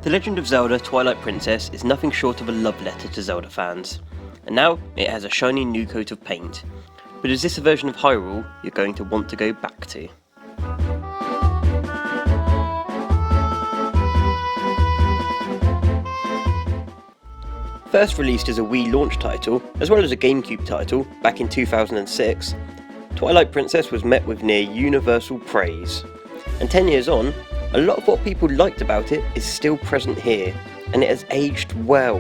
The Legend of Zelda Twilight Princess is nothing short of a love letter to Zelda fans, and now it has a shiny new coat of paint. But is this a version of Hyrule you're going to want to go back to? First released as a Wii launch title, as well as a GameCube title, back in 2006, Twilight Princess was met with near universal praise. And 10 years on, a lot of what people liked about it is still present here, and it has aged well.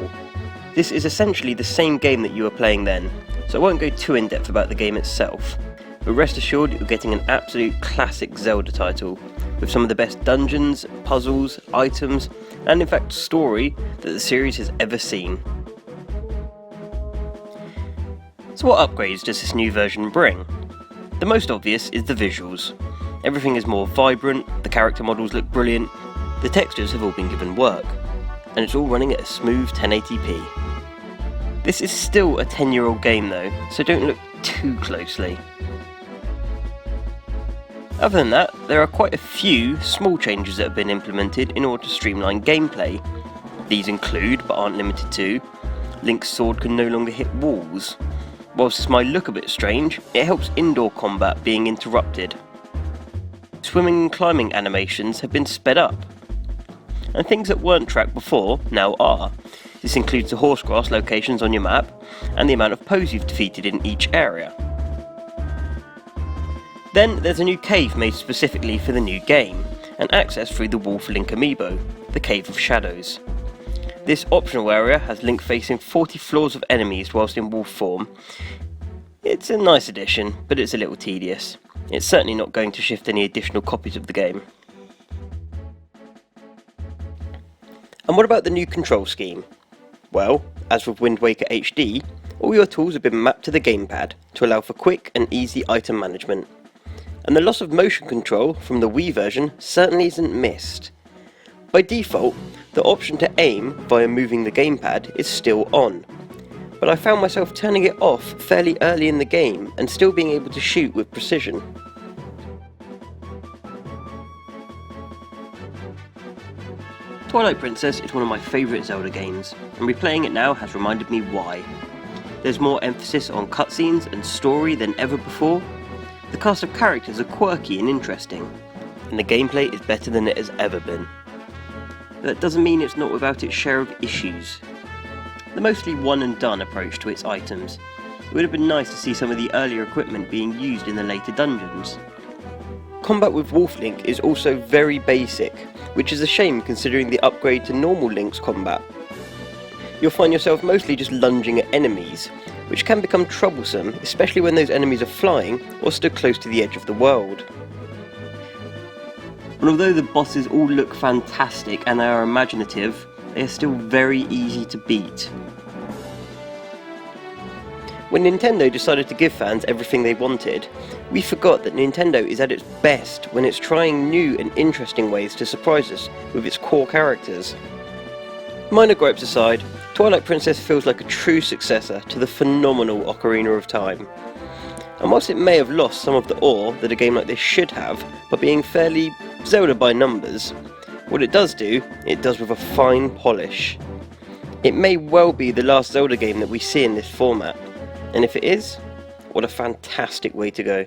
This is essentially the same game that you were playing then, so I won't go too in depth about the game itself, but rest assured you're getting an absolute classic Zelda title, with some of the best dungeons, puzzles, items, and in fact story that the series has ever seen. So what upgrades does this new version bring? The most obvious is the visuals. Everything is more vibrant, the character models look brilliant, the textures have all been given work, and it's all running at a smooth 1080p. This is still a 10-year-old game though, so don't look too closely. Other than that, there are quite a few small changes that have been implemented in order to streamline gameplay. These include, but aren't limited to, Link's sword can no longer hit walls. Whilst this might look a bit strange, it helps indoor combat being interrupted. Swimming and climbing animations have been sped up. And things that weren't tracked before now are. This includes the horsegrass locations on your map, and the amount of foes you've defeated in each area. Then there's a new cave made specifically for the new game, and access through the Wolf Link amiibo, the Cave of Shadows. This optional area has Link facing 40 floors of enemies whilst in wolf form. It's a nice addition, but it's a little tedious. It's certainly not going to shift any additional copies of the game. And what about the new control scheme? Well, as with Wind Waker HD, all your tools have been mapped to the gamepad to allow for quick and easy item management. And the loss of motion control from the Wii version certainly isn't missed. By default, the option to aim via moving the gamepad is still on, but I found myself turning it off fairly early in the game and still being able to shoot with precision. Twilight Princess is one of my favourite Zelda games, and replaying it now has reminded me why. There's more emphasis on cutscenes and story than ever before. The cast of characters are quirky and interesting, and the gameplay is better than it has ever been. But that doesn't mean it's not without its share of issues. The mostly one and done approach to its items. It would have been nice to see some of the earlier equipment being used in the later dungeons. Combat with Wolf Link is also very basic, which is a shame considering the upgrade to normal Link's combat. You'll find yourself mostly just lunging at enemies, which can become troublesome, especially when those enemies are flying or stood close to the edge of the world. But although the bosses all look fantastic and they are imaginative, they are still very easy to beat. When Nintendo decided to give fans everything they wanted, we forgot that Nintendo is at its best when it's trying new and interesting ways to surprise us with its core characters. Minor gripes aside, Twilight Princess feels like a true successor to the phenomenal Ocarina of Time. And whilst it may have lost some of the awe that a game like this should have by being fairly Zelda by numbers, what it does do, it does with a fine polish. It may well be the last Zelda game that we see in this format, and if it is, what a fantastic way to go.